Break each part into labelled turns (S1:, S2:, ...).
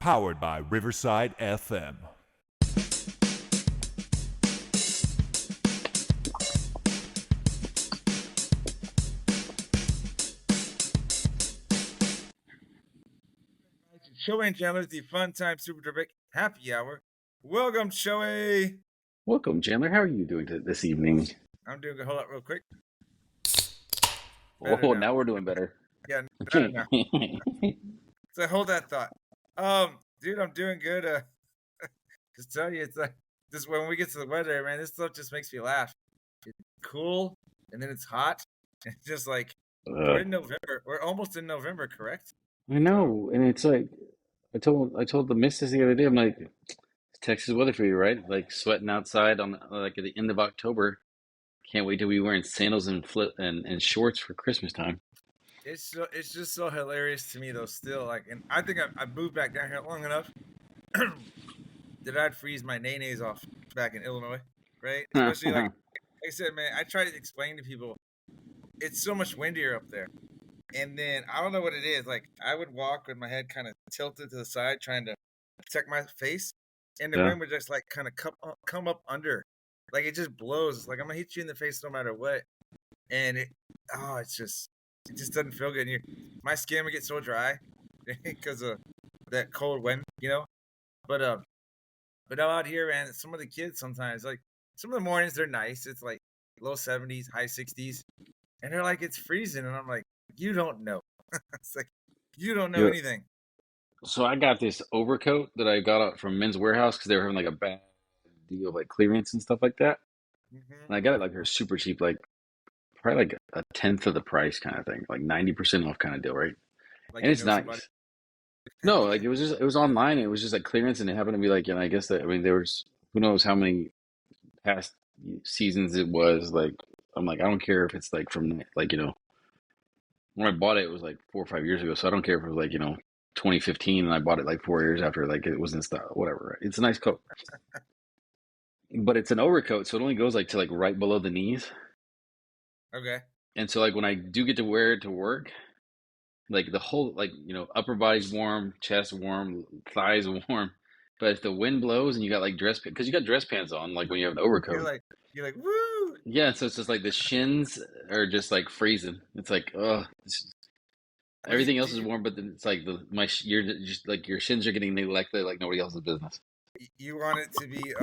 S1: powered by Riverside FM.
S2: Shoei and Chandler's the Fun Time Super Terrific Happy Hour. Welcome, Shoei.
S3: Welcome, Chandler. How are you doing this evening?
S2: I'm doing good. Hold up real quick.
S3: Now we're doing better.
S2: Yeah, better now. So hold that thought. Dude, I'm doing good. Just tell you, it's like just when we get to the weather, man, this stuff just makes me laugh. It's cool, and then it's hot. It's just like we're in November. We're almost in November, correct?
S3: I know, and it's like I told the missus the other day. I'm like, it's Texas weather for you, right? Like sweating outside on like at the end of October. Can't wait till we wearing sandals and and shorts for Christmas time.
S2: It's just so hilarious to me though. Still, like, and I think I moved back down here long enough that I'd freeze my nays off back in Illinois, right? Especially like I said, man, I try to explain to people it's so much windier up there. And then I don't know what it is. Like I would walk with my head kind of tilted to the side, trying to protect my face, and the wind would just like kind of come up under, like it just blows. Like I'm gonna hit you in the face no matter what, and it just doesn't feel good. And my skin would get so dry because of that cold wind, you know. But out here, man, some of the kids sometimes like some of the mornings they're nice. It's like low 70s, high 60s, and they're like it's freezing, and I'm like. You don't know. It's like you don't know anything.
S3: So I got this overcoat that I got out from Men's Warehouse because they were having like a bad deal, like clearance and stuff like that. And I got it like for super cheap, like probably like a tenth of the price kind of thing, like 90% off kind of deal, right?
S2: Like
S3: and it's nice. No, like it was online. It was just like clearance, and it happened to be like, and I guess that there was who knows how many past seasons it was. Like I'm like I don't care if it's like from like when I bought it, it was like 4 or 5 years ago. So I don't care if it was like, 2015 and I bought it like 4 years after, like it was in style, whatever. Right? It's a nice coat. But it's an overcoat, so it only goes like to like right below the knees.
S2: Okay.
S3: And so like when I do get to wear it to work, like the whole like, upper body's warm, chest warm, thighs warm. But if the wind blows and you got like dress pants, because you got dress pants on, like when you have an overcoat.
S2: You're like, woo!
S3: Yeah, so it's just like the shins are just like freezing. It's like, everything else is warm, but then it's like you're just like your shins are getting neglected like nobody else's business.
S2: You want it to be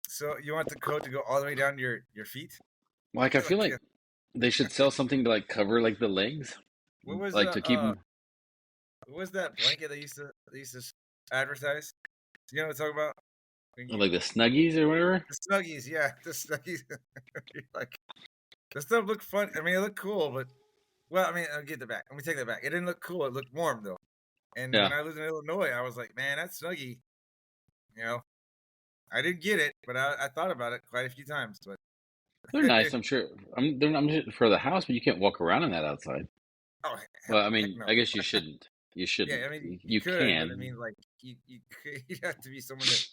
S2: so you want the coat to go all the way down to your feet?
S3: Like I feel like they should sell something to like cover like the legs.
S2: What was
S3: like to keep them?
S2: What was that blanket they used to advertise? You know what I'm talking about?
S3: Like the Snuggies or whatever?
S2: The Snuggies, yeah. The Snuggies. Like, the stuff looked fun. I mean, it looked cool, but, well, I mean, I'll get that back. Let me take that back. It didn't look cool. It looked warm, though. And when I lived in Illinois, I was like, man, that Snuggie, I didn't get it, but I thought about it quite a few times. But
S3: they're nice, I'm sure. I'm just for the house, but you can't walk around in that outside.
S2: Oh,
S3: well, I mean,
S2: no.
S3: I guess you shouldn't. You shouldn't.
S2: Yeah, I mean,
S3: you
S2: could,
S3: can.
S2: But I mean, like, you have to be someone that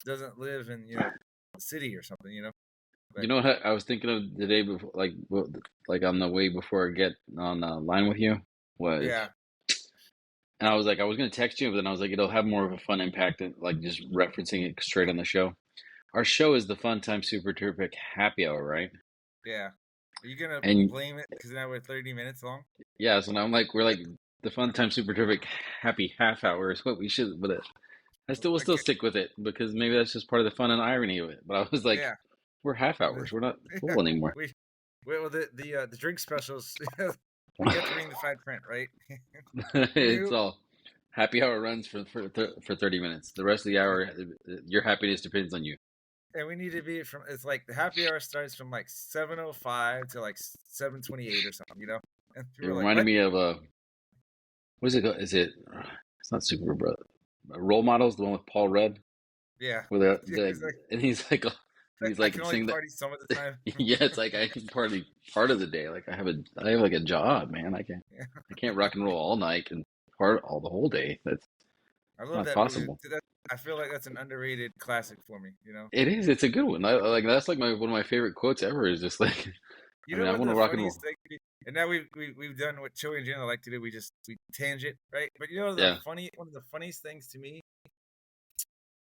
S2: doesn't live in the city or something, But,
S3: you know what I was thinking of the day before, like on the way before I get on the line with you was, and I was like, I was gonna text you, but then I was like, it'll have more of a fun impact than like just referencing it straight on the show. Our show is the Fun Time Super Terrific Happy Hour, right?
S2: Yeah. Are you gonna blame it because now we're 30 minutes long?
S3: Yeah, so now we're like the Fun Time Super Terrific Happy Half Hour is what we should, but I still will still stick with it because maybe that's just part of the fun and irony of it. But I was like, we're half hours, we're not full anymore.
S2: Well, the drink specials, you have to read the fine print, right?
S3: It's all happy hour runs for 30 minutes. The rest of the hour, your happiness depends on you.
S2: And we need to be it's like the happy hour starts from like 7:05 to like 7:28 or something, And
S3: it reminded me of what is it? It's not Super Bro. Role Models, the one with Paul Rudd.
S2: Yeah.
S3: Where and he's like
S2: I can only party some of the time.
S3: Yeah, it's like I can party part of the day. Like I have like a job, man. I can't rock and roll all night and part all the whole day.
S2: I love that
S3: possible.
S2: I feel like that's an underrated classic for me.
S3: It is. It's a good one. That's like one of my favorite quotes ever. Is just like
S2: You
S3: I
S2: know
S3: mean, I
S2: what
S3: want to
S2: the
S3: rock and roll.
S2: funniest thing? And now we've done what Joey and Jenna like to do. We tangent, right? But you know
S3: Yeah.
S2: one of the funniest things to me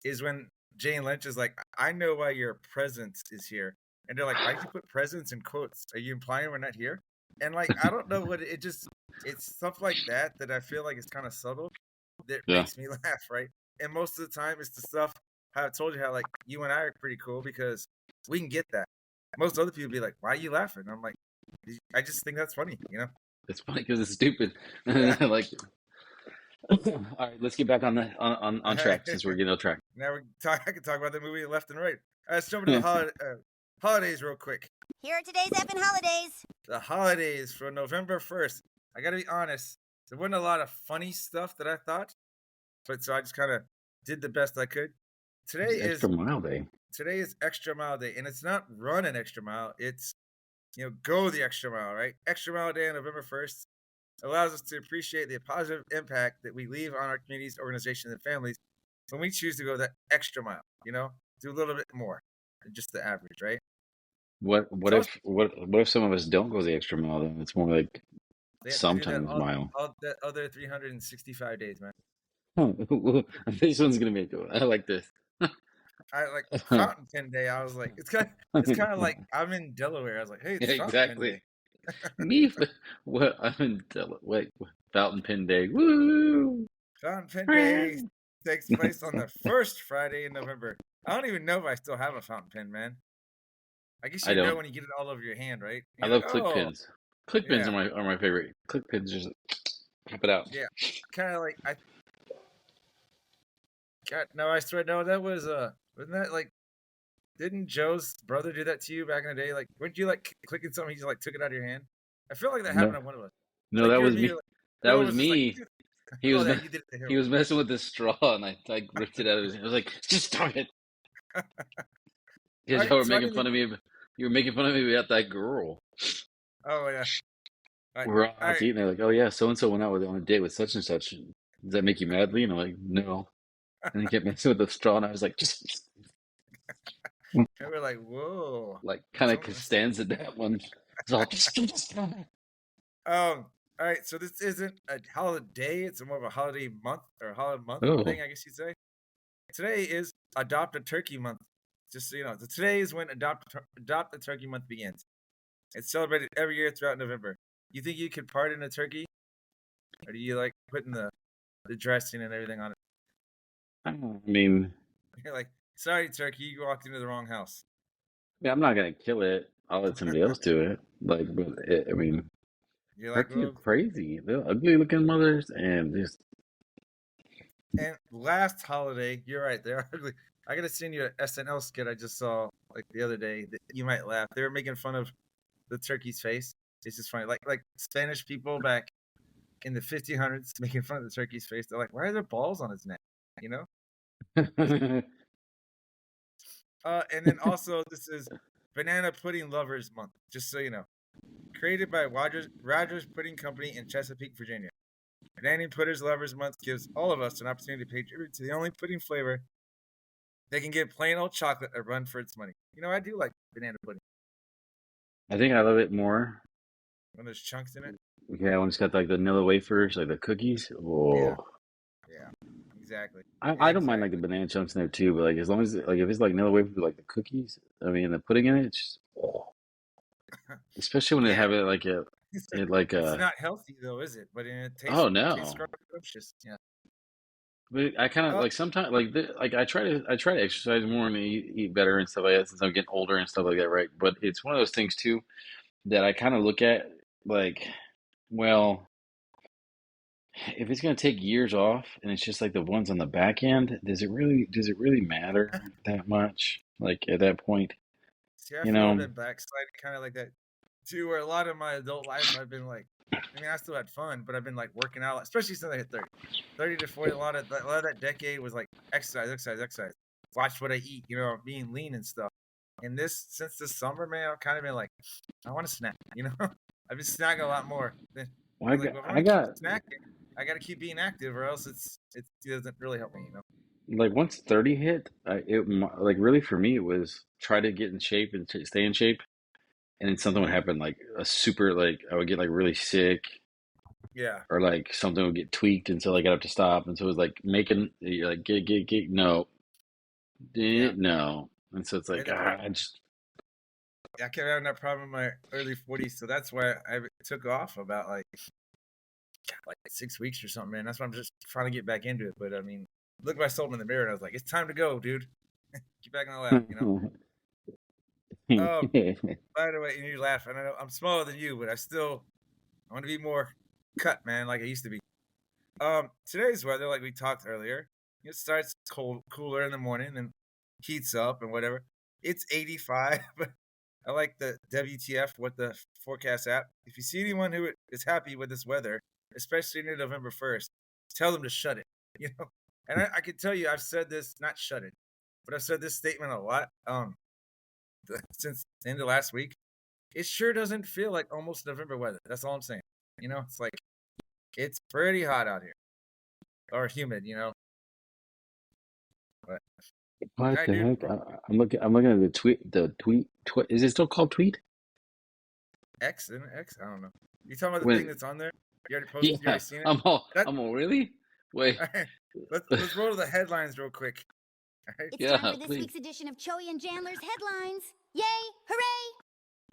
S2: is when Jane Lynch is like, "I know why your presence is here," and they're like, "Why did you put presence in quotes? Are you implying we're not here?" And like, I don't know what it just it's stuff like that that I feel like is kind of subtle that
S3: Yeah.
S2: makes me laugh, right? And most of the time, it's the stuff how I told you how like you and I are pretty cool because we can get that. Most other people be like, "Why are you laughing?" And I'm like, I just think that's funny, you know?
S3: It's funny because it's stupid.
S2: Yeah.
S3: I like it. All right, let's get back on the on track since we're getting off track.
S2: Now I can talk about the movie left and right. Let's jump into the holidays real quick.
S4: Here are today's effing holidays.
S2: The holidays for November 1st. I gotta be honest, there wasn't a lot of funny stuff that I thought, but so I just kind of did the best I could. Today
S3: It's
S2: is
S3: Extra Mile Day.
S2: today is Extra Mile Day, and it's not run an extra mile. It's go the extra mile, right? Extra Mile Day on November 1st allows us to appreciate the positive impact that we leave on our communities, organizations, and families when we choose to go that extra mile. Do a little bit more than just the average, right?
S3: What
S2: It's also
S3: if some of us don't go the extra mile then? It's more like
S2: they do that
S3: sometimes mile.
S2: all that other 365 days, man.
S3: This one's gonna make it. I like this.
S2: I like Fountain Pen Day. I was like, it's kind of like I'm in Delaware. I was like, hey,
S3: Yeah,
S2: it's Fountain Pen
S3: exactly.
S2: Day.
S3: Me, what I'm in wait, Fountain Pen Day. Woo!
S2: Fountain Pen Day takes place on the first Friday in November. I don't even know if I still have a fountain pen, man. I guess
S3: I
S2: you know
S3: don't.
S2: when you get it all over your hand, right?
S3: I
S2: You're like,
S3: love click
S2: oh,
S3: pins. Click pins
S2: yeah,
S3: are my favorite. Click pins just pop it out.
S2: yeah. Kind of like I got no. I swear, no. That was wasn't that like? Didn't Joe's brother do that to you back in the day? Like, weren't you like clicking something? He just like took it out of your hand. I feel like that
S3: No,
S2: happened to one of us.
S3: no,
S2: Like
S3: that
S2: you and
S3: was
S2: me.
S3: me.
S2: Like,
S3: That
S2: no one
S3: was
S2: was just like,
S3: me.
S2: "Dude,"
S3: He was
S2: oh, yeah,
S3: me-
S2: you did it to him.
S3: he was messing with the straw, and I like ripped it out of his hand. I was like, just stop it.
S2: All
S3: Because
S2: right,
S3: y'all were
S2: so I
S3: making
S2: didn't.
S3: fun of me. You were making fun of me about that girl.
S2: Oh yeah. All right,
S3: We were all
S2: all
S3: out to
S2: right.
S3: eat, and they're like, "Oh yeah, so and so went out with on a date with such and such. Does that make you mad, Lee?" And I'm like, "No." And he kept messing with the straw, and I was like, just
S2: And we're like, whoa.
S3: like kind of
S2: Something.
S3: stands at that one. It's all just
S2: All right. So this isn't a holiday. It's more of a holiday month or holiday month
S3: oh,
S2: thing, I guess you'd say. Today is Adopt a Turkey Month. Just so you know, so today is when Adopt a Turkey Month begins. It's celebrated every year throughout November. You think you could pardon a turkey, or do you like putting the dressing and everything on it?
S3: I mean,
S2: You're like, sorry, turkey, you walked into the wrong house.
S3: yeah, I'm not gonna kill it. I'll let somebody else do it. Like, but I mean,
S2: You're like,
S3: turkeys are
S2: well,
S3: crazy. They're ugly looking mothers, and just
S2: and last holiday, you're right, they're ugly. I gotta send you an SNL skit I just saw like the other day that you might laugh. They were making fun of the turkey's face. It's just funny, like Spanish people back in the 1500s making fun of the turkey's face. They're like, why are there balls on his neck? You know. And then also this is Banana Pudding Lovers Month. Just so you know, created by Rogers Pudding Company in Chesapeake, Virginia. Banana Pudding Lovers Month gives all of us an opportunity to pay tribute to the only pudding flavor they can give plain old chocolate a run for its money. I do like banana pudding
S3: I think I love it more.
S2: when there's chunks in it.
S3: Yeah, when it's got like the vanilla wafers, like the cookies.
S2: Yeah,
S3: Oh,
S2: yeah, exactly,
S3: I don't mind like the
S2: exactly.
S3: banana chunks in there too, but like as long as like if it's like vanilla wafers with like the cookies, I mean the pudding in it, it's just, oh. Especially when they
S2: Yeah,
S3: have it like it like
S2: it's not healthy though, is it? But it tastes
S3: oh
S2: tastes
S3: no.
S2: scrumptious. Yeah.
S3: But I kind of
S2: Oh,
S3: like sometimes like like I try to exercise more and eat better and stuff like that since I'm getting older and stuff like that, right? But it's one of those things too that I kind of look at like, well, if it's gonna take years off and it's just like the ones on the back end, does it really matter that much? Like at that point,
S2: see, I
S3: you
S2: feel I've
S3: know?
S2: been backsliding kind of like that too, where a lot of my adult life I've been like, I mean, I still had fun, but I've been like working out, especially since I hit 30. 30 to 40, a lot of that decade was like exercise, exercise, exercise. Watch what I eat, being lean and stuff. And since this summer, man, I've kind of been like, I want to snack. I've been snacking a lot more.
S3: Well,
S2: I'm like, well, if I'm
S3: I
S2: gonna keep
S3: got
S2: snacking, I got to keep being active, or else it doesn't really help me.
S3: like once 30 hit, like really for me it was try to get in shape and stay in shape. and then something would happen, like a super, like I would get like really sick,
S2: Yeah.
S3: or like something would get tweaked, and so like I'd have to stop, and so it was like making like get no,
S2: Yeah.
S3: no, and so it's
S2: I had
S3: like
S2: the pro-
S3: I just
S2: I kept having that problem in my early 40s, so that's why I took off about like 6 weeks or something, man. That's why I'm just trying to get back into it. But I mean, look myself in the mirror and I was like, it's time to go, dude. Get back on the lap, you know? By the way, and you laugh, and I know I'm smaller than you, but I want to be more cut, man, like I used to be. Today's weather, like we talked earlier, it starts cooler in the morning and heats up and whatever. It's 85, but I like the WTF, what the forecast app. If you see anyone who is happy with this weather, especially near November 1st, tell them to shut it. You know, and I can tell you, I've said this, not shut it, but I've said this statement a lot. Since the end of last week, it sure doesn't feel like almost November weather. That's all I'm saying. You know, it's like it's pretty hot out here, or humid. You know, but
S3: what
S2: I
S3: the
S2: do.
S3: heck? I'm looking at the tweet. Is it still called tweet?
S2: X and X. I don't know. You talking about the thing
S3: When
S2: that's on there? You already posted. You
S3: yeah,
S2: already seen it. That.
S3: I'm all really. Wait,
S2: Let's roll to the headlines real quick. All right.
S4: It's
S3: yeah,
S4: time for this
S3: please.
S4: week's edition of Joey and Chandler's headlines. Yay! Hooray!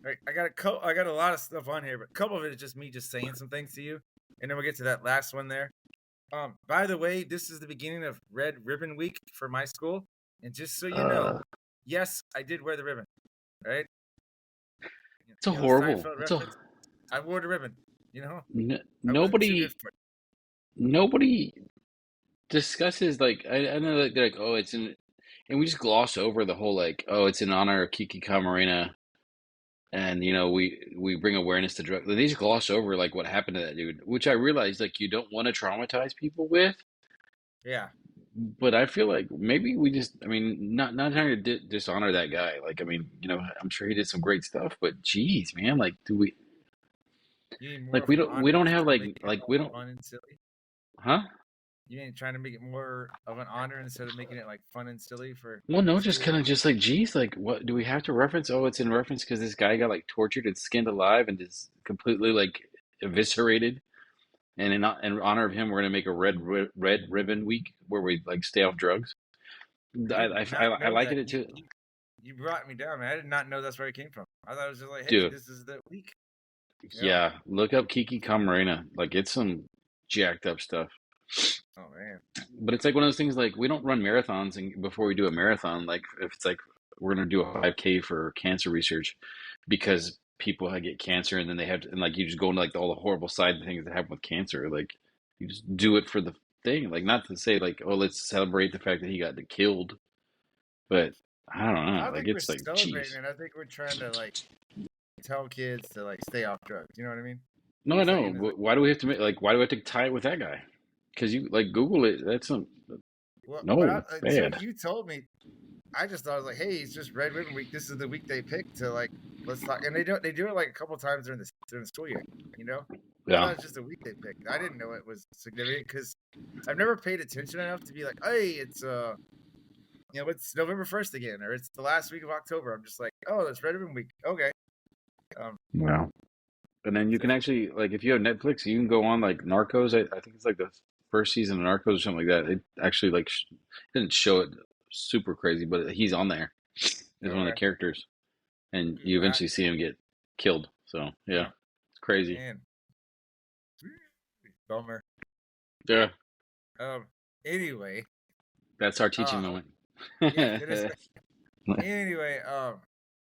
S2: All right. I got a lot of stuff on here, but a couple of it is just me just saying some things to you, and then we'll get to that last one there. By the way, this is the beginning of Red Ribbon Week for my school, and just so you know, yes, I did wear the ribbon. Right?
S3: It's a
S2: You know,
S3: horrible.
S2: Seinfeld
S3: It's a
S2: reference. I wore the ribbon. You know, I wasn't too good for it.
S3: nobody discusses, like I know that they're like, oh, it's in, and we just gloss over the whole, like, oh, it's in honor of Kiki Camarena, and we bring awareness to drug. They just gloss over like what happened to that dude, which I realize like you don't want to traumatize people with,
S2: Yeah.
S3: but I feel like maybe we just, I mean, not trying to dishonor that guy. Like, I mean, I'm sure he did some great stuff, but geez, man, like, do we
S2: You need more
S3: like
S2: of an
S3: we
S2: honor
S3: don't
S2: instead
S3: have
S2: of
S3: like
S2: making it
S3: like
S2: all
S3: we don't,
S2: fun and silly.
S3: huh?
S2: You ain't trying to make it more of an honor instead of making it like fun and silly for
S3: Well, no, just
S2: school.
S3: kind of just like, geez, like, what do we have to reference? Oh, it's in reference because this guy got like tortured and skinned alive and is completely like eviscerated. And in honor of him, we're gonna make a red ribbon week where we like stay off drugs.
S2: I did not
S3: I
S2: know
S3: like
S2: that.
S3: it too,
S2: You brought me down, man. I did not know that's where it came from. I thought it was just like, hey,
S3: dude.
S2: this is the week. You know?
S3: Yeah, look up Kiki Camarena. Like, it's some jacked up stuff.
S2: Oh man.
S3: But it's like one of those things, like we don't run marathons, and before we do a marathon, like if it's like we're gonna do a 5K for cancer research because people get cancer, and then they have to, and like you just go into like all the horrible side things that happen with cancer. Like, you just do it for the thing. Like, not to say like, oh, let's celebrate the fact that he got killed, but I don't
S2: I
S3: know.
S2: don't
S3: Like,
S2: think we're
S3: it's like,
S2: celebrating
S3: jeez.
S2: it. I think we're trying to like tell kids to like stay off drugs. You know what I mean?
S3: No, I know.
S2: Saying is like,
S3: Why do we have to make, like, why do we have to tie it with that guy? Because you like Google it. That's some
S2: well,
S3: no
S2: until
S3: bad.
S2: you told me, I just thought I was like, hey, it's just Red Ribbon Week. This is the week they picked to like let's talk, and they do it like a couple times during the school year. You know, I thought
S3: Yeah.
S2: it was just a week they picked. I didn't know it was significant because I've never paid attention enough to be like, hey, it's it's November 1st again, or it's the last week of October. I'm just like, oh, that's Red Ribbon Week. Okay.
S3: Wow. And then you
S2: So,
S3: can actually, like, if you have Netflix, you can go on like Narcos. I think it's like the first season of Narcos or something like that. It actually like didn't show it super crazy, but he's on there as one of the
S2: okay.
S3: characters, and
S2: Do
S3: you
S2: that.
S3: eventually see him get killed. So yeah,
S2: Oh,
S3: it's crazy.
S2: man. Bummer.
S3: Yeah,
S2: Anyway,
S3: that's our teaching
S2: uh,
S3: moment.
S2: yeah, it is. Anyway,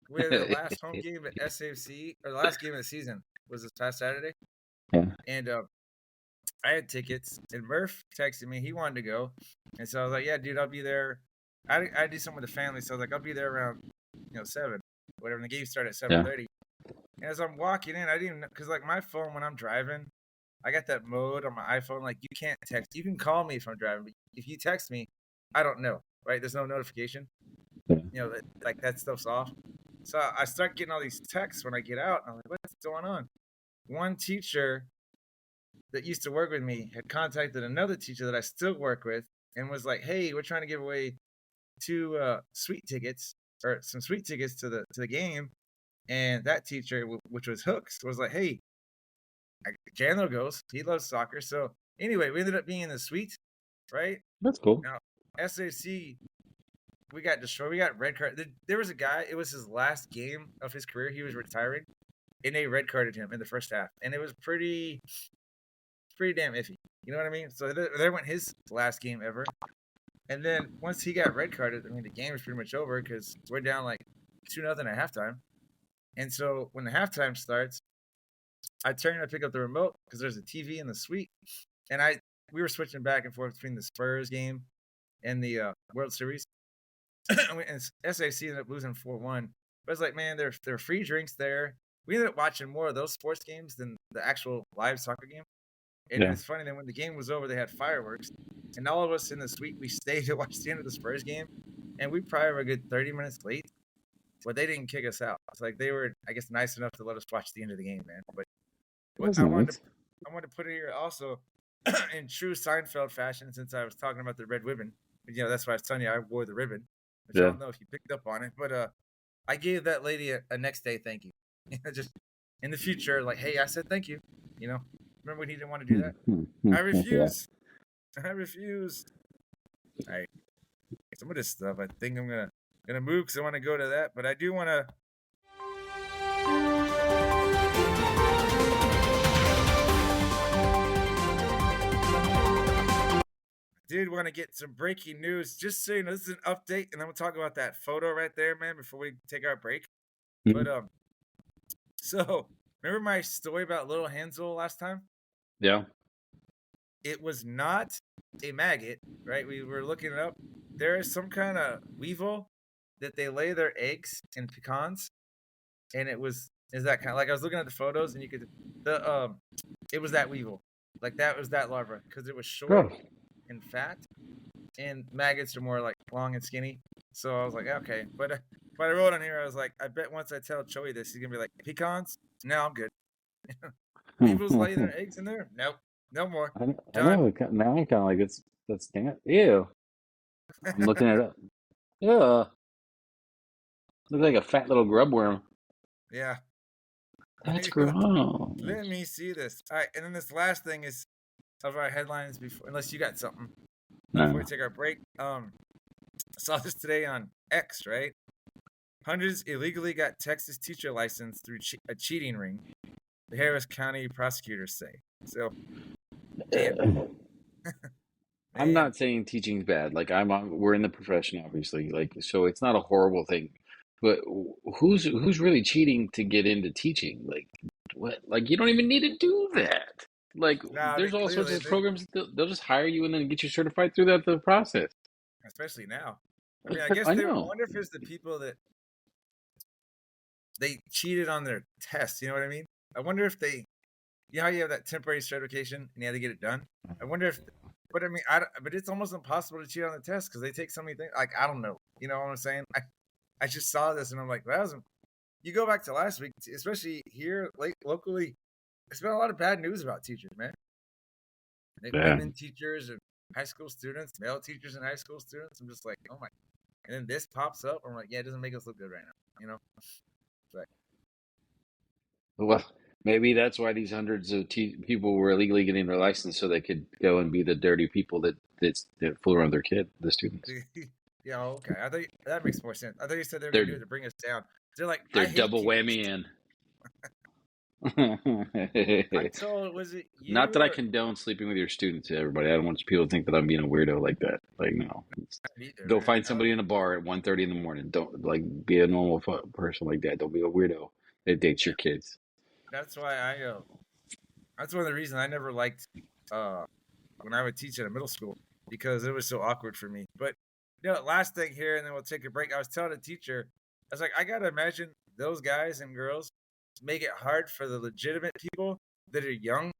S2: we had the last home game at SAFC, or the last game of the season was this past Saturday,
S3: Yeah.
S2: and I had tickets, and Murph texted me he wanted to go, and so I was like, yeah, dude, I'll be there. I do something with the family, so I was like, I'll be there around 7, whatever. And the game started at
S3: Yeah.
S2: 7:30, and as I'm walking in, I didn't even because like my phone when I'm driving, I got that mode on my iPhone like you can't text. You can call me if I'm driving, but if you text me, I don't know. Right? There's no notification.
S3: Yeah.
S2: Like that stuff's off. So I start getting all these texts when I get out, and I'm like, what's going on? One teacher that used to work with me had contacted another teacher that I still work with and was like, hey, we're trying to give away 2 sweet tickets or some sweet tickets to the game. And that teacher, which was Hooks, was like, "Hey, Chandler goes. He loves soccer." So anyway, we ended up being in the suite, right?
S3: That's cool.
S2: Now SAC, we got destroyed. We got red card. There was a guy. It was his last game of his career. He was retiring, and they red carded him in the first half, and it was pretty damn iffy. You know what I mean? So there went his last game ever. And then once he got red carded, I mean, the game was pretty much over because we're down like 2-0 at halftime. And so when the halftime starts, I turn and I pick up the remote because there's a TV in the suite, and we were switching back and forth between the Spurs game and the World Series. And SAC ended up losing 4-1. But it's like, man, there are free drinks there. We ended up watching more of those sports games than the actual live soccer game. And
S3: Yeah.
S2: it's funny that when the game was over, they had fireworks, and all of us in the suite, we stayed to watch the end of the Spurs game, and we probably were a good 30 minutes late, but they didn't kick us out. It's like they were, I guess, nice enough to let us watch the end of the game, man. But
S3: That's
S2: I
S3: nice.
S2: wanted to put it here also in true Seinfeld fashion, since I was talking about the red ribbon. You know, that's why I was telling you I wore the ribbon, which I
S3: Yeah.
S2: don't know if you picked up on it, but I gave that lady a next day thank you. Just in the future, like, hey, I said thank you. You know, remember when he didn't want to do that? I refuse. I refuse. All right. Some of this stuff, I think I'm gonna move because I want to go to that, but I do want to. Did want to get some breaking news, just so you know. This is an update, and then we'll talk about that photo right there, man, before we take our break.
S3: Mhm.
S2: But so remember my story about Lil Hansel last time?
S3: Yeah.
S2: It was not a maggot, right? We were looking it up. There is some kind of weevil that they lay their eggs in pecans, and is that kind of like I was looking at the photos, and you could it was that weevil, like that was that larva because it was short
S3: Bro.
S2: and fat, and maggots are more like long and skinny. So I was like, okay, but I wrote on here, I was like, I bet once I tell Joey this, he's gonna be like, pecans? No, I'm good. Weevils lay their eggs in there? Nope, no more.
S3: I
S2: Done.
S3: know. Now I'm kind of like that's damn. Ew. I'm looking it up. Yeah. Looks like a fat little grub worm.
S2: Yeah.
S3: That's
S2: Let
S3: gross.
S2: me see this. All right, and then this last thing is of our headlines before, unless you got something before we
S3: No.
S2: take our break. I saw this today on X, right? Hundreds illegally got Texas teacher license through a cheating ring. The Harris County prosecutors say. So, man,
S3: I'm not saying teaching's bad. Like we're in the profession, obviously. Like, so it's not a horrible thing. But who's really cheating to get into teaching? Like, what? Like, you don't even need to do that. Like,
S2: nah,
S3: there's all sorts
S2: clearly
S3: of programs. They'll just hire you and then get you certified through the process.
S2: especially now. I mean, I guess
S3: I
S2: I
S3: know.
S2: wonder if it's the people that they cheated on their tests. You know what I mean? I wonder if you know how you have that temporary certification and you had to get it done. I wonder if, but I mean, but it's almost impossible to cheat on the test because they take so many things. Like, I don't know. You know what I'm saying? I just saw this and I'm like, that wasn't. You go back to last week, especially here, locally. There's been a lot of bad news about teachers, man. Like
S3: Yeah.
S2: women teachers and high school students, male teachers and high school students. I'm just like, oh my. And then this pops up. I'm like, yeah, it doesn't make us look good right now. You know? But
S3: Well, maybe that's why these hundreds of people were illegally getting their license so they could go and be the dirty people that fool around the students.
S2: yeah, okay. I thought that makes more sense. I thought you said they were
S3: They're
S2: gonna do it to bring us down. They're like, I
S3: they're
S2: hate
S3: double
S2: teachers.
S3: whammy in.
S2: I told, was it you?
S3: Not that I condone sleeping with your students, everybody. I don't want people to think that I'm being a weirdo like that. Like, no.
S2: Neither,
S3: Go
S2: man.
S3: find somebody in a bar at 1:30 in the morning. Don't like be a normal person like that. Don't be a weirdo that dates your kids.
S2: That's why that's one of the reasons I never liked when I would teach at a middle school because it was so awkward for me. But last thing here, and then we'll take a break. I was telling a teacher, I was like, I gotta imagine those guys and girls make it hard for the legitimate people that are young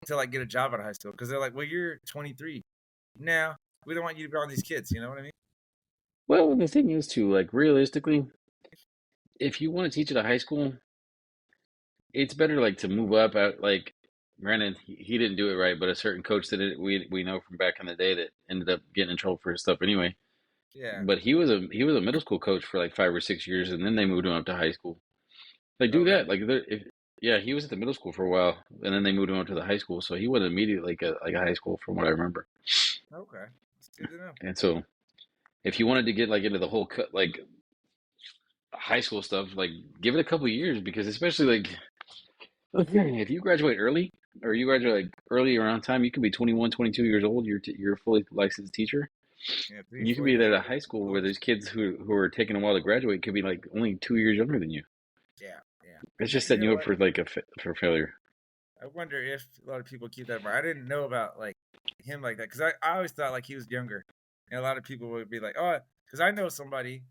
S2: to like get a job out of high school because they're like, well, you're 23. Now we don't want you to be around these kids. You know what I mean?
S3: Well, the thing is too, like realistically, if you want to teach at a high school, it's better like to move up. Like, granted, he didn't do it right, but a certain coach did it. We know from back in the day that ended up getting in trouble for his stuff anyway.
S2: Yeah.
S3: But he was a middle school coach for like 5 or 6 years, and then they moved him up to high school. Like
S2: Oh,
S3: do
S2: really?
S3: that. Like if yeah, he was at the middle school for a while, and then they moved him up to the high school, so he went immediately like a high school from what I remember.
S2: Okay, it's good to know.
S3: And so if you wanted to get like into the whole cut like high school stuff, like give it a couple years because especially like if you graduate early or you graduate like early around time, you can be 21, 22 years old. You're a fully licensed teacher.
S2: Yeah, three,
S3: You can
S2: 4
S3: be
S2: years
S3: there at
S2: old.
S3: a high school where there's kids who are taking a while to graduate could be like only 2 years younger than you.
S2: Yeah, yeah.
S3: It's
S2: And
S3: just
S2: you
S3: setting
S2: know
S3: you up
S2: what?
S3: for like for failure.
S2: I wonder if a lot of people keep that in mind. I didn't know about like him like that because I always thought like he was younger, and a lot of people would be like, oh, because I know somebody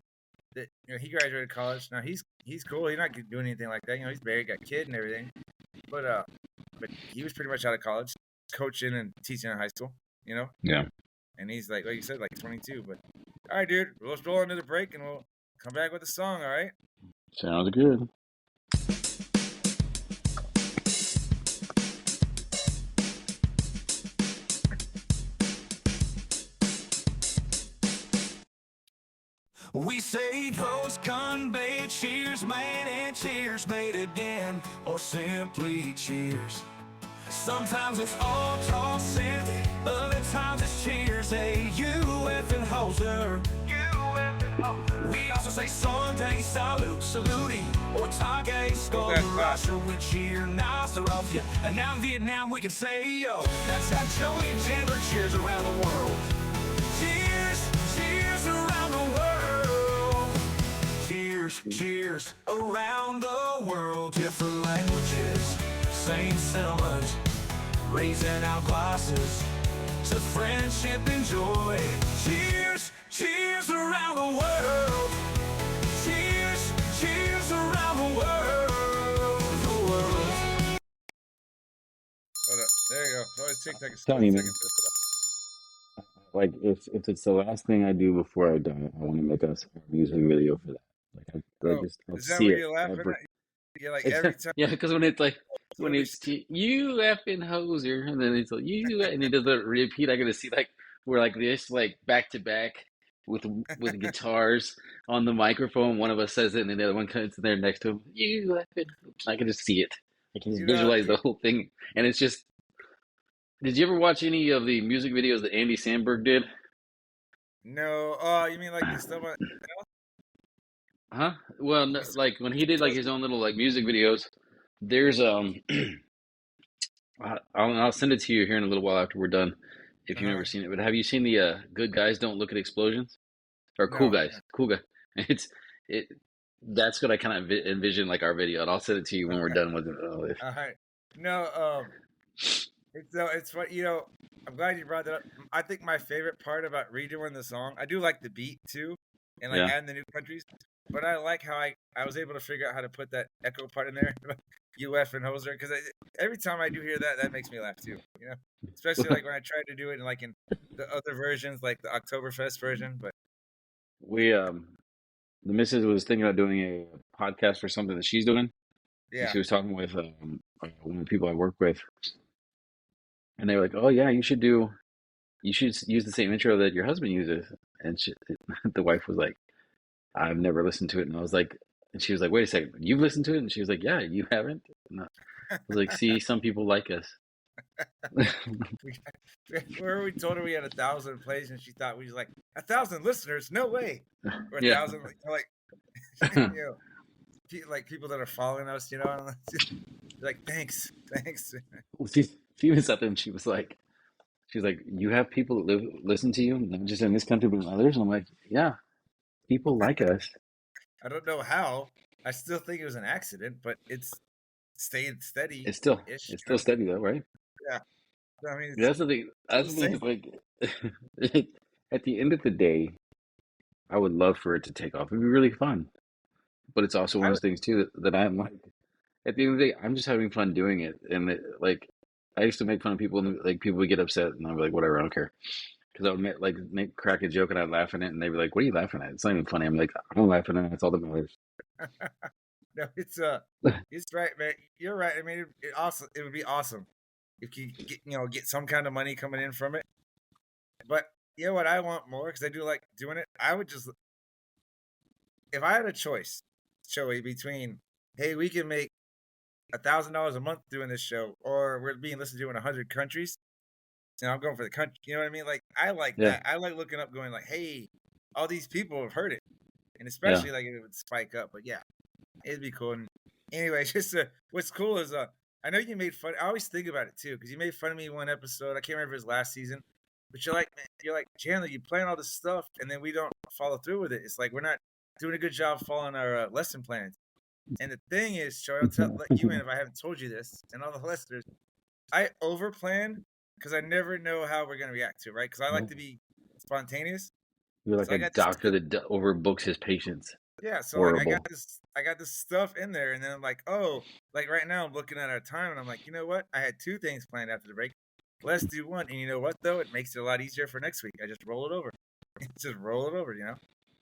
S2: that he graduated college. Now he's cool. He's not doing anything like that. He's married, got a kid, and everything. But he was pretty much out of college, coaching and teaching in high school. You know,
S3: Yeah,
S2: and he's like you said, like 22. But all right, dude, let's roll into the break, and we'll come back with a song. All right.
S3: sounds good.
S1: We say toast, convey, cheers, mate, and cheers, mate again, or simply cheers. Sometimes it's all talk sent, other times it's cheers. Hey, you effing hoser. We also say Sunday salute, saluting, or Tage, skull,
S2: That's hot.
S1: Russia, we cheer, Nasarofia. And now in Vietnam we can say, yo, that's how Joey and Chandler cheers around the world. Cheers, cheers around the world. Cheers, cheers around the world. Different languages, same sentiments, raising our glasses to friendship and joy. Cheers, cheers around the world. Cheers, cheers around the world. The world.
S2: Hold up. There you go. It always takes like a
S3: Telling
S2: split
S3: you,
S2: second.
S3: man. Like if it's the last thing I do before I die, I want to make a music video for that.
S2: Oh,
S3: I'll
S2: is that
S3: see
S2: what
S3: it
S2: you're laughing
S3: ever.
S2: at? You're like
S3: It's
S2: every time.
S3: yeah, because when it's like when
S2: Holy
S3: it's
S2: shit.
S3: you effing hoser, and then it's like and he does the repeat. I'm gonna see like we're like this, like back to back with guitars on the microphone. One of us says it, and then the other one comes in there next to him. You effing. I can just see it. I can just
S2: You know,
S3: visualize the whole thing, and it's just. Did you ever watch any of the music videos that Andy Samberg did?
S2: no. Oh, you mean like the stuff on?
S3: Huh? Well, no, like when he did like his own little like music videos, there's I'll send it to you here in a little while after we're done, if you've
S2: Uh-huh.
S3: never seen it. But have you seen the Good Guys Don't Look at Explosions or Cool
S2: No.
S3: Guys? Cool Guy. It's it. That's what I kind of envision like our video, and I'll send it to you when we're
S2: Okay.
S3: done with it.
S2: All right. No. It's what I'm glad you brought that up. I think my favorite part about redoing the song, I do like the beat too, and like
S3: Yeah.
S2: adding the new countries. But I like how I was able to figure out how to put that echo part in there, UF and hoser, because every time I do hear that, that makes me laugh too. Especially like when I tried to do it in the other versions, like the Oktoberfest version. But
S3: We the missus was thinking about doing a podcast for something that she's doing, and
S2: yeah,
S3: she was talking with one of the people I work with, and they were like, "Oh yeah, you should use the same intro that your husband uses." And the wife was like, "I've never listened to it," and I was like, and she was like, "Wait a second, you've listened to it?" And she was like, "Yeah, you haven't." And I was like, "See, some people like us."
S2: where we told her we had 1,000 plays, and she thought we was like 1,000 listeners. No way, or
S3: Yeah.
S2: 1,000 like like people that are following us. And like thanks.
S3: she even sat there and she was like, "You have people that listen to you, not just in this country but in others." And I'm like, "Yeah, people like us."
S2: I don't know how. I still think it was an accident, but it's stayed steady ish.
S3: It's still steady though, right?
S2: Yeah. I mean,
S3: Yeah,
S2: it's
S3: that's
S2: the
S3: the thing.
S2: same.
S3: It's like at the end of the day, I would love for it to take off. It'd be really fun. But it's also one
S2: I
S3: of
S2: would,
S3: those things too that I'm like, at the end of the day, I'm just having fun doing it. And like, I used to make fun of people, and like people would get upset, and I'd be like, whatever, I don't care. Because I would make crack a joke, and I'd laugh at it, and they'd be like, "What are you laughing at? It's not even funny." I'm like, "I'm laughing at it. That's all that matters."
S2: no, it's right, man. You're right. I mean, it would be awesome if you get some kind of money coming in from it. But you know what I want more because I do like doing it. I would just if I had a choice, Joey, between hey, we can make $1,000 a month doing this show, or we're being listened to in 100 countries. And I'm going for the country. You know what I mean? Like, I like
S3: Yeah.
S2: that. I like looking up, going like, hey, all these people have heard it, and
S3: Yeah.
S2: especially like if it would spike up. But yeah, it'd be cool. And anyway, just what's cool is I know you made fun. I always think about it too, because you made fun of me one episode. I can't remember if it was last season, but you're like, man, Chandler, you plan all this stuff, and then we don't follow through with it. It's like we're not doing a good job following our lesson plans. And the thing is, Joey, I'll let you in if I haven't told you this, and all the listeners, I overplan because I never know how we're gonna react to it, right? Because I like to be spontaneous.
S3: You're like
S2: So I
S3: a
S2: got this
S3: doctor that overbooks his patients.
S2: Yeah, so like
S3: Horrible.
S2: I got this stuff in there, and then I'm like, oh, like right now I'm looking at our time, and I'm like, you know what? I had 2 things planned after the break. Let's do one, and you know what though? It makes it a lot easier for next week. I just roll it over. Just roll it over, you know.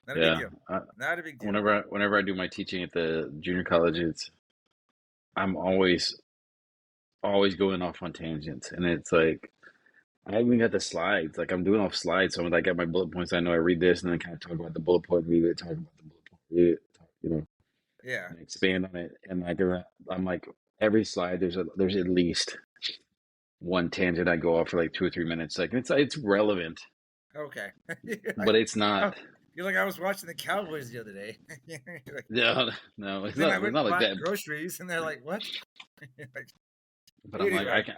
S2: Not a big deal. Not a big deal.
S3: Whenever I do my teaching at the junior college, I'm always going off on tangents, and it's like I even got the slides. Like I'm doing off slides, so I'm like, I got my bullet points. I know I read this, and then kind of talk about the bullet point, read it, talk about the bullet point, read it, you know,
S2: Yeah.
S3: and expand on it. And like I'm like every slide, there's at least one tangent I go off for like 2 or 3 minutes. Like it's relevant,
S2: Okay.
S3: but it's not.
S2: You're like, I was watching the Cowboys the other day. Like,
S3: No, it's
S2: then I
S3: not. It's
S2: went
S3: not
S2: to
S3: like
S2: buy
S3: that.
S2: groceries, and they're like, what? Like,
S3: But I'm like,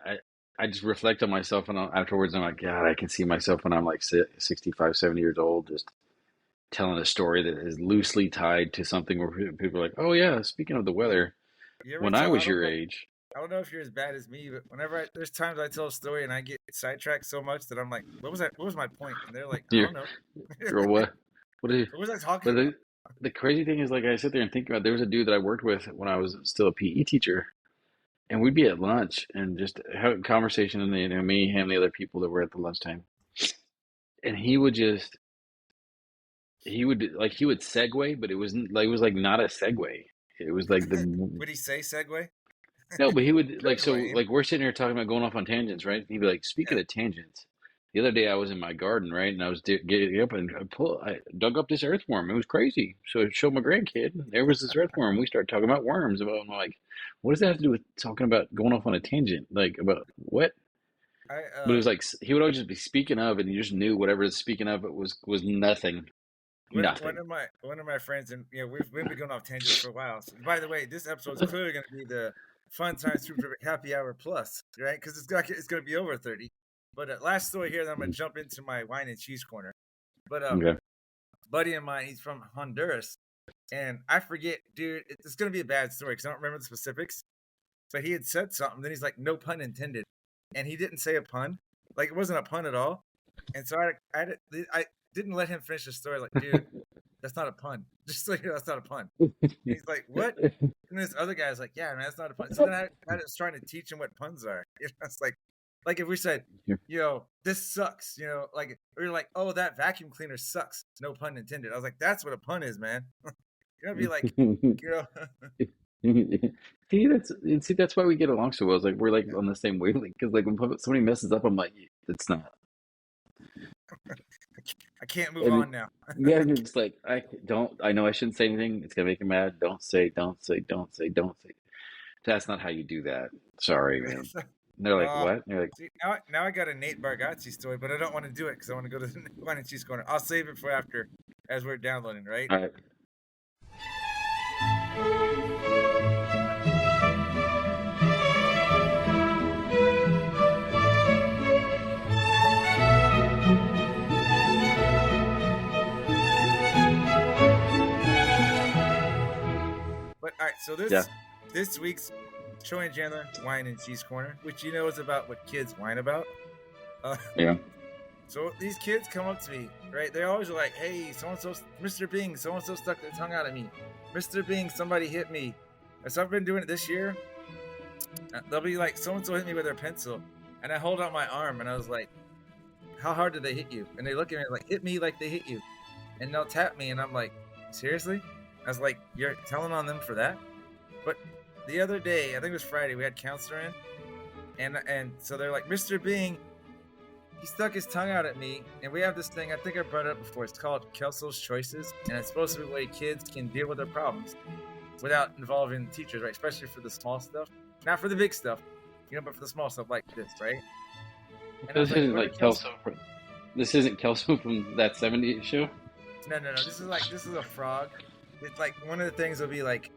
S3: I just reflect on myself, and afterwards I'm like, God, I can see myself when I'm like 65, 70 years old, just telling a story that is loosely tied to something where people are like, oh yeah, speaking of the weather, when I was your age.
S2: I don't know if you're as bad as me, but whenever there's times I tell a story and I get sidetracked so much that I'm like, what was my point? And they're like, I don't know.
S3: Or what? What
S2: was I talking about?
S3: The crazy thing is, like, I sit there and think about, there was a dude that I worked with when I was still a PE teacher, and we'd be at lunch and just have a conversation, and me, him, the other people that were at the lunchtime, and he would segue, but it was like not a segue. It was like
S2: Would he say segue?
S3: No, but he would like we're sitting here talking about going off on tangents, right? And he'd be like, speaking of tangents, the other day I was in my garden, right? And I was getting up and I dug up this earthworm. It was crazy. So I showed my grandkid. There was this earthworm. We started talking about worms. I'm like, what does that have to do with talking about going off on a tangent? Like, about what? But it was like, he would always just be speaking of, and you just knew whatever speaking of it was nothing. Nothing.
S2: One of my friends, and we've been going off tangents for a while. So, by the way, this episode is clearly going to be the Fun Time Super Happy Hour Plus, right? Because it's going to be over 30. But last story here, then I'm going to jump into my wine and cheese corner. But
S3: Okay.
S2: buddy of mine, he's from Honduras, and I forget, dude. It's going to be a bad story because I don't remember the specifics. But he had said something, then he's like, "No pun intended," and he didn't say a pun. Like, it wasn't a pun at all. And so I didn't let him finish the story. Like, dude, that's not a pun. Just so you know, that's not a pun. And he's like, what? And this other guy's like, yeah, man, that's not a pun. So then I was trying to teach him what puns are. It's like if we said, this sucks, like, or you're like, oh, that vacuum cleaner sucks. No pun intended. I was like, that's what a pun is, man. You're gonna be like,
S3: See, that's why we get along so well. It's like we're like on the same wavelength. Because like when somebody messes up, I'm like, it's not.
S2: I can't move on now.
S3: Yeah, and it's like, I know I shouldn't say anything. It's gonna make him mad. Don't say. That's not how you do that. Sorry, man. And they're like, what? And you're like,
S2: see, now I got a Nate Bargatze story, but I don't want to do it because I want to go to the wine and cheese corner. I'll save it for after, as we're downloading, right?
S3: All right.
S2: But all right, so this week's Joey and Chandler wine and cheese corner, which is about what kids whine about.
S3: Yeah.
S2: So these kids come up to me, right? They always are like, "Hey, so and so, Mr. Bing, so and so stuck their tongue out at me. Mr. Bing, somebody hit me." And so I've been doing it this year. They'll be like, "So and so hit me with their pencil," and I hold out my arm, and I was like, "How hard did they hit you?" And they look at me like, "Hit me like they hit you," and they'll tap me, and I'm like, "Seriously?" I was like, "You're telling on them for that?" But the other day, I think it was Friday, we had counselor in, and so they're like, "Mr. Bing, he stuck his tongue out at me," and we have this thing, I think I brought it up before, it's called Kelso's Choices, and it's supposed to be the way kids can deal with their problems. without involving teachers, right? Especially for the small stuff, not for the big stuff, but for the small stuff like this, right? And I was
S3: This
S2: like,
S3: isn't
S2: what are
S3: like
S2: Kelso?
S3: This isn't Kelso from that '70s show.
S2: No. This is a frog. It's like one of the things will be like,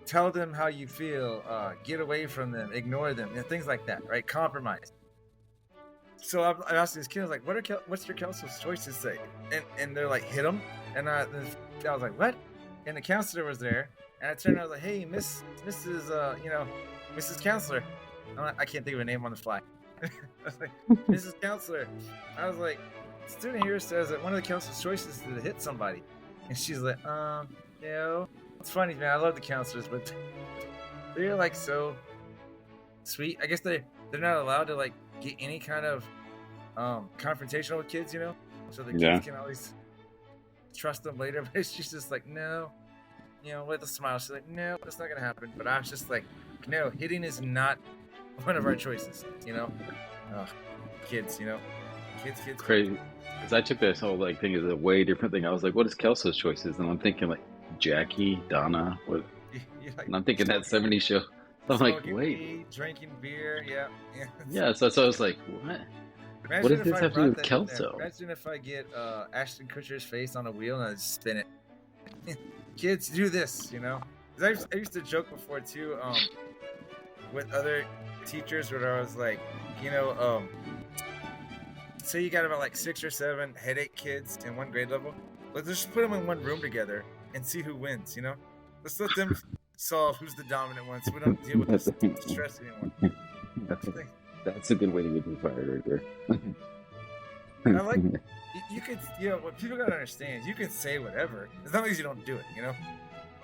S2: tell them how you feel, get away from them, ignore them, things like that, right? Compromise. So I'm asking this kid, I was like, what's your Kelso's choices say? And they're like, hit him. And I was like, what? And the counselor was there, and I turned around, I was like, hey, Mrs. Counselor. I can't think of a name on the fly. I was like, Mrs. Counselor. I was like, student here says that one of the counselor's choices is to hit somebody. And she's like, no. It's funny, man. I love the counselors, but they're like so sweet. I guess they're not allowed to like get any kind of confrontational with kids, so the kids can always trust them later. But she's just like, no, with a smile. She's like, no, that's not gonna happen. But I was just like, no, hitting is not one of our choices, kids, kids.
S3: Crazy, because I took this whole like thing as a way different thing. I was like, what is Kelso's choices? And I'm thinking like Jackie, Donna, what?
S2: Like,
S3: and I'm thinking that '70s show. So I'm like, wait,
S2: weed, drinking beer,
S3: yeah. So I was like, what?
S2: Imagine
S3: What does
S2: if
S3: this
S2: I
S3: have to do
S2: brought
S3: with
S2: that in
S3: Kelso?
S2: there. Imagine if I get Ashton Kutcher's face on a wheel and I just spin it. Kids, do this, 'Cause I used to joke before too, with other teachers where I was like, say you got about like 6 or 7 headache kids in one grade level. Let's just put them in one room together and see who wins, Let's let them solve who's the dominant one so we don't deal with this stress anymore.
S3: That's a good way to get me fired right there.
S2: I like, you could, what people gotta understand is you can say whatever as long as you don't do it,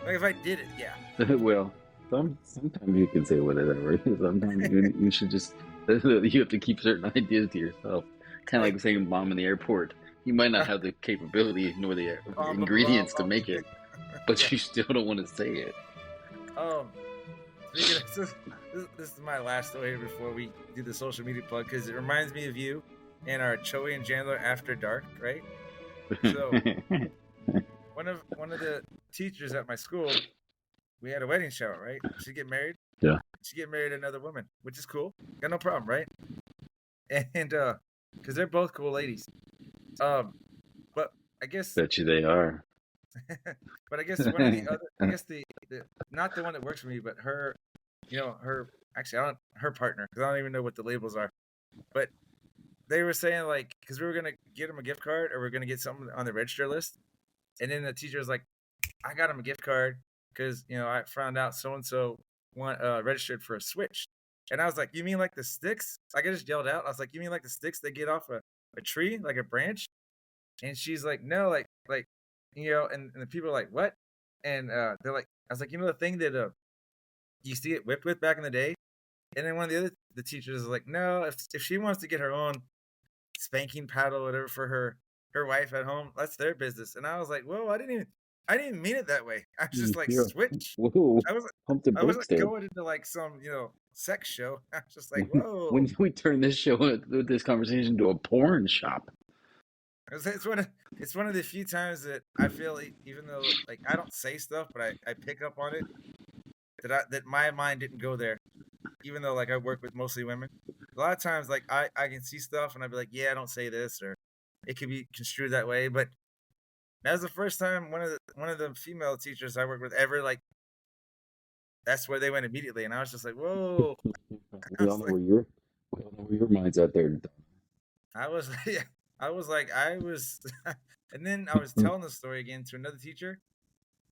S2: Like if I did it, yeah.
S3: Well, sometimes you can say whatever. Sometimes you should just, you have to keep certain ideas to yourself. Kind of like saying bomb in the airport. You might not have the capability nor the ingredients to make it, but you still don't want to say it.
S2: This is my last story before we do the social media plug because it reminds me of you and our Joey and Chandler After Dark, right? So one of the teachers at my school, we had a wedding shower, right? She get married.
S3: Yeah.
S2: She get married to another woman, which is cool. Got no problem, right? And because they're both cool ladies. But I guess.
S3: Bet you they are.
S2: But I guess one of the other, I guess the not the one that works for me, but her, her partner, because I don't even know what the labels are. But they were saying like, because we were gonna get them a gift card or we're gonna get something on the register list, and then the teacher was like, I got him a gift card because I found out so and so registered for a Switch, and I was like, you mean like the sticks? Like I just yelled out, I was like, you mean like the sticks they get off a tree, like a branch? And she's like, no, like. And the people are like, what? And they're like, I was like, the thing that you used to get whipped with back in the day? And then one of the teachers is like, no, if she wants to get her own spanking paddle or whatever for her wife at home, that's their business. And I was like, whoa, I didn't even mean it that way. I was just like, Switch.
S3: Whoa,
S2: I wasn't going into like some, sex show. I was just like, whoa.
S3: When we turn this conversation into a porn shop.
S2: It's one of the few times that I feel like, even though like I don't say stuff, but I pick up on it that my mind didn't go there, even though like I work with mostly women. A lot of times like I can see stuff and I'd be like, yeah, I don't say this, or it could be construed that way. But that was the first time one of the female teachers I worked with ever like that's where they went immediately, and I was just like, whoa.
S3: We all know where your mind's at there.
S2: I was yeah. I was, and then I was telling the story again to another teacher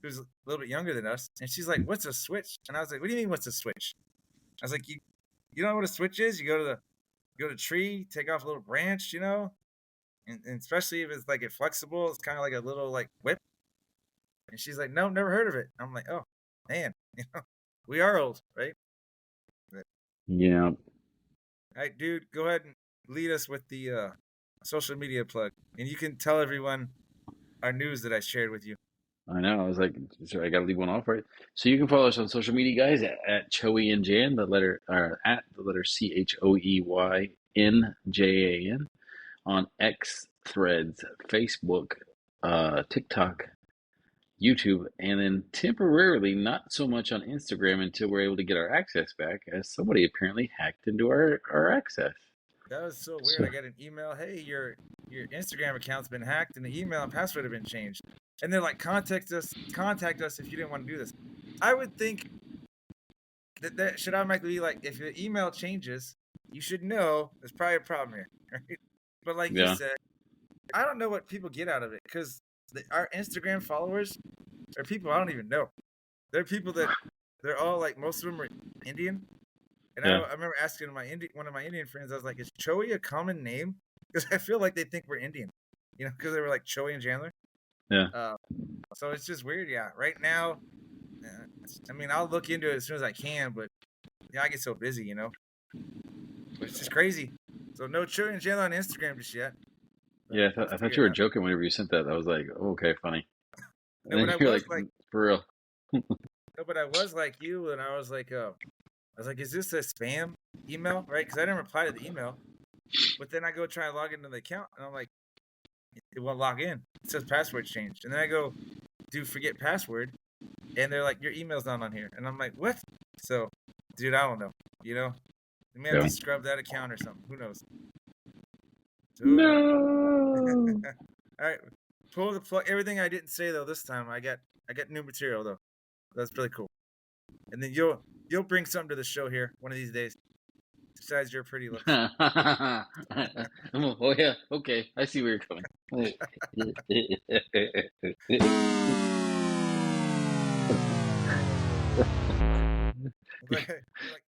S2: who's a little bit younger than us, and she's like, "What's a switch?" And I was like, "What do you mean, what's a switch?" I was like, "You don't know what a switch is? You go to the tree, take off a little branch, and especially if it's like it's flexible, it's kind of like a little like whip." And she's like, "No, never heard of it." I'm like, "Oh, man, we are old, right?" But,
S3: yeah.
S2: All right, dude, go ahead and lead us with the social media plug, and you can tell everyone our news that I shared with you.
S3: I know. I was like, sorry, I got to leave one off, right? So you can follow us on social media, guys, at Choey and Jan, at the letter ChoeyNJAN, on X, Threads, Facebook, TikTok, YouTube, and then temporarily not so much on Instagram until we're able to get our access back, as somebody apparently hacked into our access.
S2: That was so weird.
S3: So
S2: I got an email, hey, your Instagram account's been hacked and the email and password have been changed. And they're like, contact us if you didn't want to do this. I would think that should automatically be like, if the email changes, you should know there's probably a problem here. Right? But like you
S3: yeah,
S2: said, I don't know what people get out of it because our Instagram followers are people I don't even know. They're people that they're all like, most of them are Indian. And
S3: yeah,
S2: I remember asking one of my Indian friends, I was like, is Choey a common name? Because I feel like they think we're Indian, because they were like Choey and Chandler.
S3: yeah.
S2: So it's just weird. Yeah. Right now, I mean, I'll look into it as soon as I can, but I get so busy, But it's just crazy. So no Choey and Chandler on Instagram just yet. But
S3: Yeah,
S2: we'll
S3: I thought
S2: figure
S3: you
S2: it
S3: were
S2: out.
S3: joking whenever you sent that. I was like, oh, okay, funny. And
S2: No, but
S3: then
S2: I
S3: you're
S2: was
S3: like,
S2: like,
S3: for real.
S2: no, but I was like you, and I was like, is this a spam email, right? Because I didn't reply to the email. But then I go try and log into the account, and I'm like, it won't log in. It says password changed. And then I go do forget password, and they're like, your email's not on here. And I'm like, what? So, dude, I don't know. You may have
S3: Yeah.
S2: to scrub that account or something. Who knows? Who knows?
S3: No.
S2: All right, pull the plug. Everything I didn't say though this time, I got new material though. That's really cool. And then you'll bring something to the show here one of these days. Besides your pretty looks.
S3: Oh yeah, okay. I see where you're coming.
S2: Like